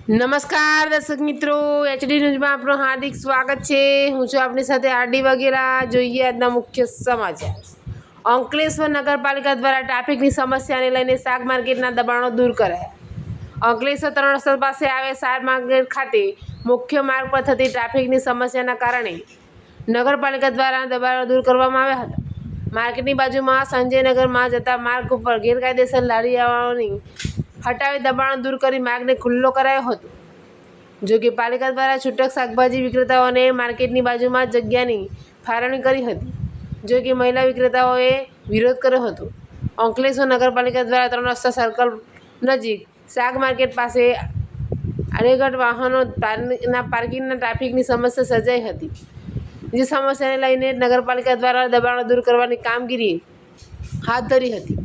નમસ્કાર દર્શક મિત્રો, એચડી ન્યૂઝમાં આપનું હાર્દિક સ્વાગત છે। હું છું આપની સાથે આરડી વાઘેલા। જોઈએ આજના મુખ્ય સમાચાર। અંકલેશ્વર નગરપાલિકા દ્વારા ટ્રાફિકની સમસ્યાને લઈને શાક માર્કેટના દબાણો દૂર કરાયા। અંકલેશ્વર 3 રસ્તા પાસે આવેલ શાક માર્કેટ ખાતે મુખ્ય માર્ગ પર થતી ટ્રાફિકની સમસ્યાના કારણે નગરપાલિકા દ્વારા દબાણો દૂર કરવામાં આવ્યા હતા। માર્કેટની બાજુમાં સંજયનગરમાં જતા માર્ગ ઉપર ગેરકાયદેસર લારીઓની હટાવી દબાણો દૂર કરી માર્ગને ખુલ્લો કરાયો હતો। જો કે પાલિકા દ્વારા છૂટક શાકભાજી વિક્રેતાઓને માર્કેટની બાજુમાં જગ્યાની ફાળવણી કરી હતી, જો કે મહિલા વિક્રેતાઓએ વિરોધ કર્યો હતો। અંકલેશ્વર નગરપાલિકા દ્વારા 3 રસ્તા સર્કલ નજીક શાક માર્કેટ પાસે આડેધડ વાહનોના પાર્કિંગના ટ્રાફિકની સમસ્યા સર્જાઈ હતી, જે સમસ્યાને લઈને નગરપાલિકા દ્વારા દબાણો દૂર કરવાની કામગીરી હાથ ધરી હતી।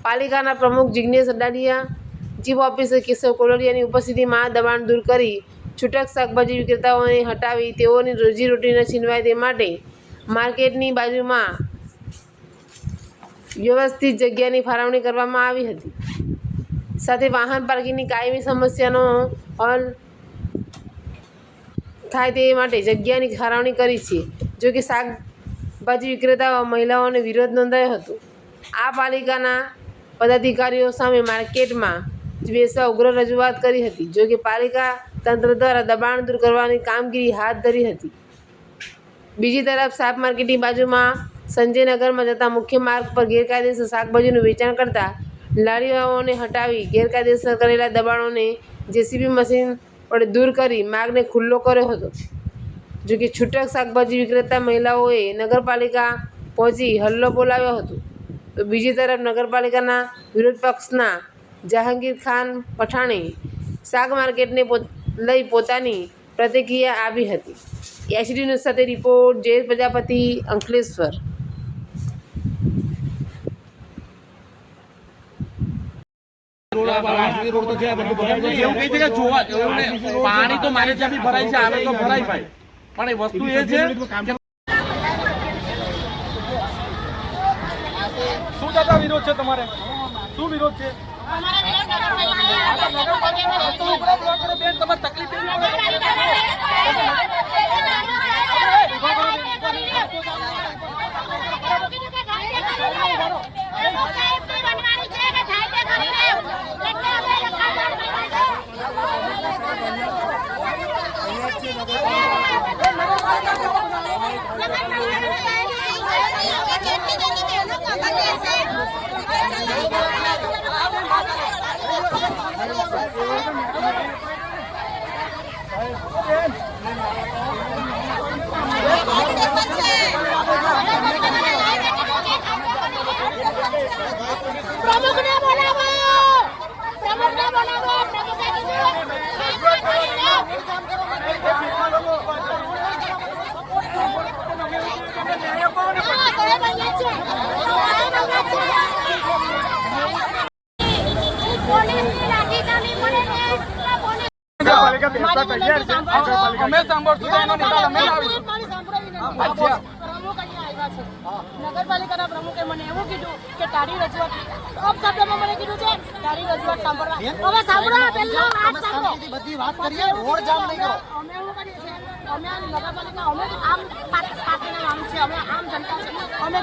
પાલિકાના પ્રમુખ જિગ્નેશ અડાડિયા, ચીફ ઓફિસર કેશવ કોલરિયાની ઉપસ્થિતિમાં દબાણ દૂર કરી છૂટક શાકભાજી વિક્રેતાઓને હટાવી તેઓની રોજીરોટી ન છીનવાય તે માટે માર્કેટની બાજુમાં વ્યવસ્થિત જગ્યાની ફાળવણી કરવામાં આવી હતી, સાથે વાહન પાર્કિંગની કાયમી સમસ્યાનો હલ થાય તે માટે જગ્યાની ફાળવણી કરી છે। જો કે શાકભાજી વિક્રેતાઓ મહિલાઓને વિરોધ નોંધાયો હતો। આ પાલિકાના પદાધિકારીઓ સામે માર્કેટમાં બેસવા ઉગ્ર રજૂઆત કરી હતી, જો કે પાલિકા તંત્ર દ્વારા દબાણ દૂર કરવાની કામગીરી હાથ ધરી હતી। બીજી તરફ શાક માર્કેટની બાજુમાં સંજયનગરમાં જતા મુખ્ય માર્ગ પર ગેરકાયદેસર શાકભાજીનું વેચાણ કરતા લારીઓને હટાવી ગેરકાયદેસર કરેલા દબાણોને જેસીબી મશીન વડે દૂર કરી માર્ગને ખુલ્લો કર્યો હતો। જો કે છૂટક શાકભાજી વિક્રેતા મહિલાઓએ નગરપાલિકા પહોંચી હલ્લો બોલાવ્યો હતો, તો બીજી તરફ નગરપાલિકાના વિરોધ પક્ષના જહાંગીર ખાન પઠાણે શાક માર્કેટને લઈ પોતાની પ્રતિક્રિયા આપી હતી। એચડી ન્યૂઝ સાથે રિપોર્ટ જયેશ પ્રજાપતિ, અંકલેશ્વર। પાણી તો મારે ત્યાં બી ભરાય છે, આવે તો ભરાય ભાઈ, પણ એ વસ્તુ એ છે શું દાદા વિરોધ છે તમારે? શું વિરોધ છે? નગરપાલિકાના પ્રમુખે મને એવું કીધું કે તારી રજૂઆત શબ્દમાં મને કીધું છે તારી રજૂઆત સાંભળવા। હવે સાંભળો, પહેલા વાત સાંભળો, બધી વાત કરીએ, રોડ જામ નહીં કરો। અમે એવું કરીએ છીએ, અમે નગરપાલિકા, અમે આમ પાર્ટીના નામ છે, અમે આમ જનતા છે, અમે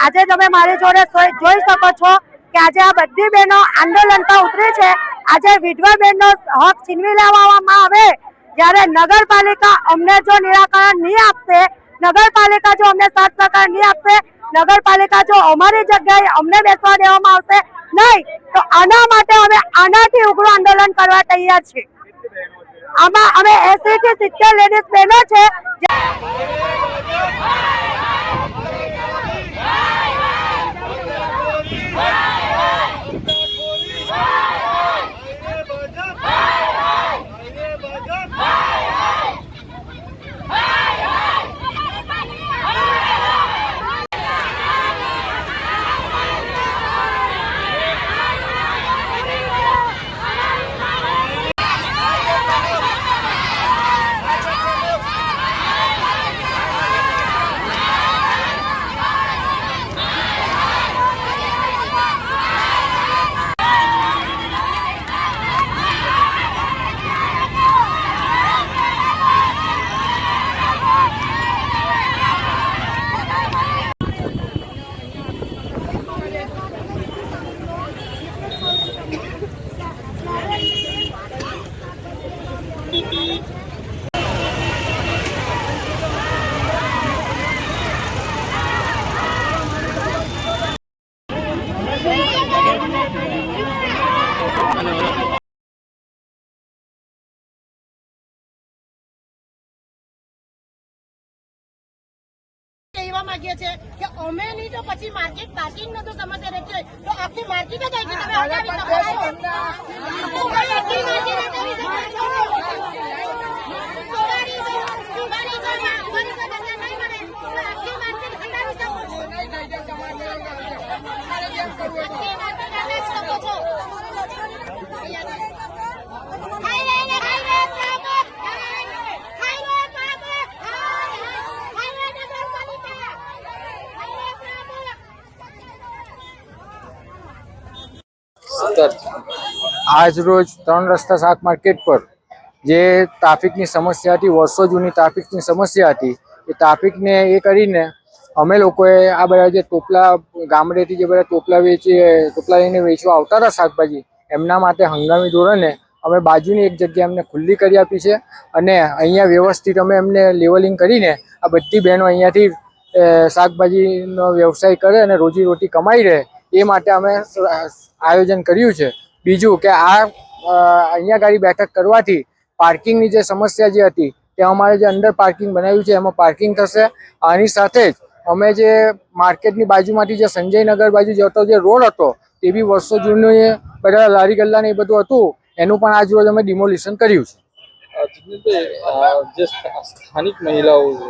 આજે તમે મારી જોડે જોઈ શકો છો કે આજે આ બધી બહેનો આંદોલન પર ઉતરી છે। આજે વિધવા બહેનનો હક છીનવી લેવામાં આવે, જ્યારે નગરપાલિકા અમને જો નિરાકરણ નહીં આપશે, નગરપાલિકા જો અમને 7 નહીં આપશે, નગરપાલિકા જો અમારી જગ્યાએ અમને બેસવા દેવામાં આવશે નહીં, તો આના માટે અમે આનાથી ઉગ્ર આંદોલન કરવા તૈયાર છીએ। આમાં અમે 80 થી 70 લેડીઝ બહેનો છે। કહેવા માંગીએ છીએ કે અમે નહીં તો પછી માર્કેટ પાર્કિંગ નો તો સમસ્યા રહેતી હોય તો આખી માર્કેટ જ આવી તમે હટાવી શકો છો. આખી માર્કેટ હટાવી શકો છો. સવારે જો સુવારે જો અમારી પાસે ધંધા નહીં મળે તો આખી માર્કેટ હટાવી શકો છો. આખી માર્કેટ હટાવી શકો છો. આજ રોજ 3 રસ્તા શાક માર્કેટ પર જે ટ્રાફિકની સમસ્યા હતી, વર્ષો જૂની ટ્રાફિકની સમસ્યા હતી, એ ટ્રાફિકને એ કરીને અમે લોકોએ આ બધા જે ટોપલા ગામડેથી જે બધા ટોપલા લઈને વેચવા આવતા હતા શાકભાજી, એમના માટે હંગામી ધોરણે અમે બાજુની એક જગ્યા એમને ખુલ્લી કરી આપી છે અને અહીંયા વ્યવસ્થિત અમે એમને લેવલિંગ કરીને આ બધી બહેનો અહીંયાથી શાકભાજીનો વ્યવસાય કરે અને રોજીરોટી કમાઈ રહે એ માટે અમે આયોજન કર્યું છે. બીજું કે અહીંયા ગાડી બેઠક કરવાથી પાર્કિંગની જે સમસ્યા જે હતી તે અમારે જે અંદર પાર્કિંગ બનાવ્યું છે એમાં પાર્કિંગ થશે. આની સાથે જ અમે જે માર્કેટની બાજુમાંથી જે સંજયનગર બાજુ જતો જે રોડ હતો તે બી વર્ષો જૂનું બધા લારી ગલ્લા ને એ બધું હતું, એનું પણ આજ રોજ અમે ડિમોલિશન કર્યું છે. જે સ્થાનિક મહિલાઓ છે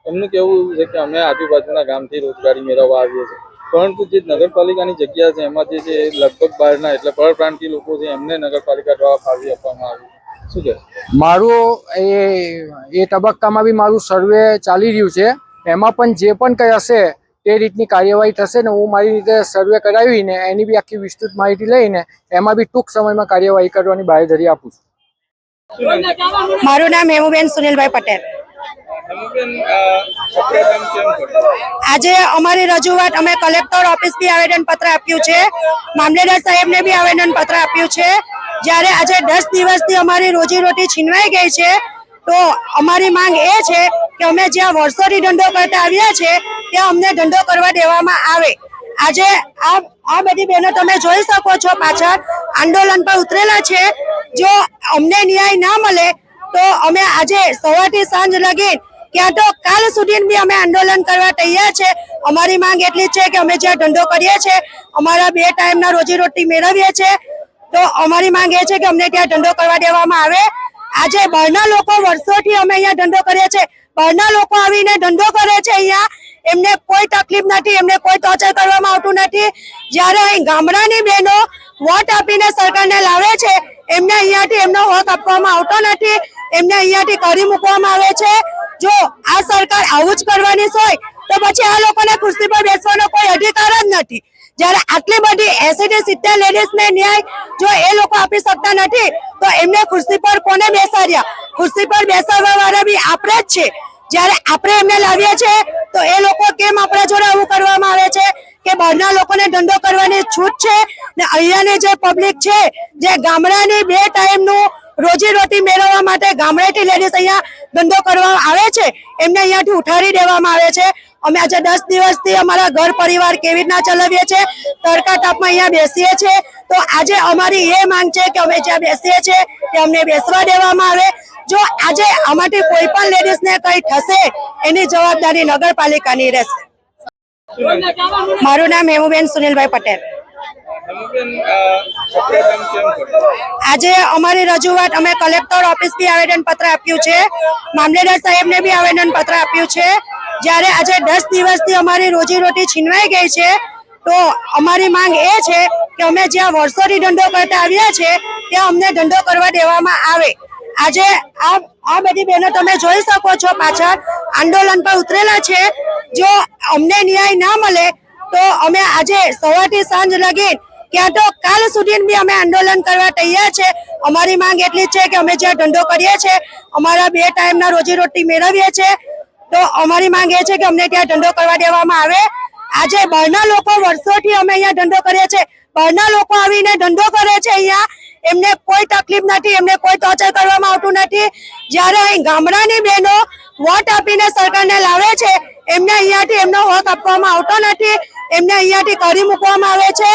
એમનું કહેવું છે કે અમે આજુબાજુના ગામથી રોજગારી મેળવવા આવીએ છીએ, પરંતુ જે નગરપાલિકાની જગ્યા છે એમાં જે લગભગ બહારના એટલે પરપ્રાંતિય લોકો છે એમને નગરપાલિકા દ્વારા ફાળવી આપવામાં આવી. શું કહે મારું એ તબક્કામાં બી મારું સર્વે ચાલી રહ્યું છે, એમાં પણ જે પણ કંઈ હશે તે રીતની કાર્યવાહી થશે ને હું મારી રીતે સર્વે કરાવીને એની બી આખી વિસ્તૃત માહિતી લઈને એમાં બી ટૂંક સમયમાં કાર્યવાહી કરવાની બાંયધરી આપું છું. મારું નામ હેમુબેન સુનિલભાઈ પટેલ. આજે અમારી રજૂઆત અમે કલેક્ટર ઓફિસ બી આવેદન પત્ર આપ્યું છે, મામલેદાર સાહેબને બી આવેદન પત્ર આપ્યું છે. જ્યારે આજે 10 દિવસથી અમારી રોજીરોટી છીનવાઈ ગઈ છે તો અમારી માંગ એ છે કે અમે જ્યાં વર્ષોથી ધંધો કરતા આવ્યા છે ત્યાં અમને ધંધો કરવા દેવામાં આવે. આજે આ બધી બહેનો તમે જોઈ શકો છો પાછળ આંદોલન પર ઉતરેલા છે. જો અમને ન્યાય ના મળે તો અમે આજે સવારથી સાંજ લગી ક્યાં તો કાલ સુધી બી અમે આંદોલન કરવા તૈયાર છે. અમારી માંગ એટલી છે કે અમે જ્યાં ધંધો કરીએ છીએ, અમારા 2 ટાઈમના રોજીરોટી મેળવીએ છીએ, તો અમારી માંગ એ છે કે અમને ત્યાં ધંધો કરવા દેવામાં આવે. આજે બહારના લોકો વર્ષોથી અમે અહીંયા ધંધો કરીએ છીએ, બહારના લોકો આવીને ધંધો કરે છે અહીંયા, એમને કોઈ તકલીફ નથી, એમને કોઈ ટોર્ચર કરવામાં આવતું નથી. જ્યારે અહીં ગામડાની બહેનો વોટ આપીને સરકારને લાવે છે એમને અહીંયાથી એમનો હક આપવામાં આવતો નથી, એમને અહીંયાથી કરી મૂકવામાં આવે છે. જો આ સરકાર આવું જ કરવાની હોય તો પછી આ લોકોને ખુરશી પર બેસવાનો કોઈ અધિકાર જ નથી. જ્યારે આટલી બધી 80 થી 70 લેડીઝને ન્યાય જો એ લોકો આપી શકતા નથી તો એમને ખુરશી પર કોને બેસાડ્યા? ખુરશી પર બેસાડવા વાળા બી આપણે જ છે. જ્યારે આપણે એમને લાવીએ છીએ તો એ લોકો કેમ આપણા જોડે આવું કરવામાં આવે છે કે બહારના લોકોને ધંધો કરવાની છૂટ છે ને અહીંયાની જે પબ્લિક છે જે ગામડાની 2 ટાઈમનું રોજીરોટી મેળવવા માટે ગામડેથી લેડીઝ અહીંયા ધંધો કરવા આવે છે એમને અહીંયાથી ઉઠાડી દેવામાં આવે છે. અમે આજે 10 દિવસથી અમારા ઘર પરિવાર કેવી રીતના ચલાવીએ છીએ, તડકા તાપમાં અહીંયા બેસીએ છીએ, તો આજે અમારી એ માંગ છે કે અમે જ્યાં બેસીએ છીએ તે અમને બેસવા દેવામાં આવે. જો આજે આમાંથી કોઈ પણ લેડીઝને કંઈ થશે એની જવાબદારી નગરપાલિકાની રહેશે. મારું નામ હેમુબેન સુનિલભાઈ પટેલ. આજે અમારી રજૂઆત અમે કલેક્ટર ઓફિસ બી આવેદન પત્ર આપ્યું છે, મામલેદાર સાહેબને બી આવેદન પત્ર આપ્યું છે. જ્યારે આજે 10 દિવસથી અમારી રોજીરોટી છીનવાઈ ગઈ છે તો અમારી માંગ એ છે કે અમે જ્યાં વર્ષોથી ધંધો કરતા આવ્યા છે ત્યાં અમને ધંધો કરવા દેવામાં આવે. આજે આ બધી બહેનો તમે જોઈ શકો છો પાછળ આંદોલન પર ઉતરેલા છે. જો અમને ન્યાય ના મળે તો અમે આજે સવારથી સાંજ લગી ક્યાં તો કાલ સુધી બી અમે આંદોલન કરવા તૈયાર છે. અમારી માંગ એટલી છે કે અમે જ્યાં ધંધો કરીએ છીએ, અમારા 2 ટાઈમના રોજીરોટી મેળવીએ છીએ, તો અમારી માંગ એ છે કે અમને ત્યાં ધંધો કરવા દેવામાં આવે. આજે બહારના લોકો વર્ષોથી અમે અહીંયા ધંધો કરીએ છીએ, બહારના લોકો આવીને ધંધો કરે છે અહીંયા, એમને કોઈ તકલીફ નથી, એમને કોઈ ટોર્ચર કરવામાં આવતું નથી. જ્યારે અહીં ગામડાની બહેનો વોટ આપીને સરકારને લાવે છે એમને અહીંયાથી એમનો હક આપવામાં આવતો નથી, એમને અહીંયાથી કરી મૂકવામાં આવે છે.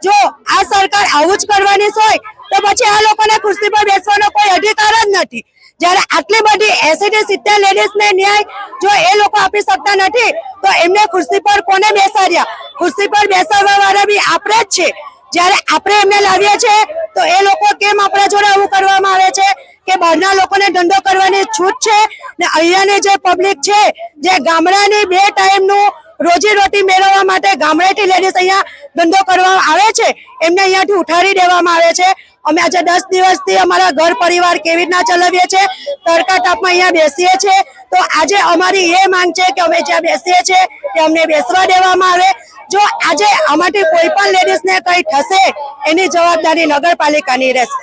જો આ સરકાર આવું જ કરવાની હોય તો પછી આ લોકોને ખુરશી પર બેસવાનો કોઈ અધિકાર જ નથી. જ્યારે આટલી બધી 80 થી 70 લેડીઝને ન્યાય જો એ લોકો આપી શકતા નથી તો એમને ખુરશી પર કોને બેસાડ્યા? ખુરશી પર બેસાડવા વાળા બી આપણે જ છે. જ્યારે આપણે એમને લાવીએ છીએ તો એ લોકો કેમ આપણા જોડે આવું કરવામાં આવે છે કે બહારના લોકોને ધંધો કરવાની છૂટ છે ને અહીંયાની જે પબ્લિક છે જે ગામડાની 2 ટાઈમનું રોજીરોટી મેળવવા માટે ગામડેથી લેડીઝ અહીંયા ધંધો કરવા આવે છે એમને અહીંયાથી ઉઠાડી દેવામાં આવે છે. અમે આજે 10 દિવસથી અમારા ઘર પરિવાર કેવી રીતના ચલાવીએ છીએ, તડકા તાપમાં અહીંયા બેસીએ છીએ. તો આજે અમારી એ માંગ છે કે અમે જ્યાં બેસીએ છીએ તે અમને બેસવા દેવામાં આવે. જો આજે આમાંથી કોઈ પણ લેડીઝને કંઈ થશે એની જવાબદારી નગરપાલિકાની રહેશે.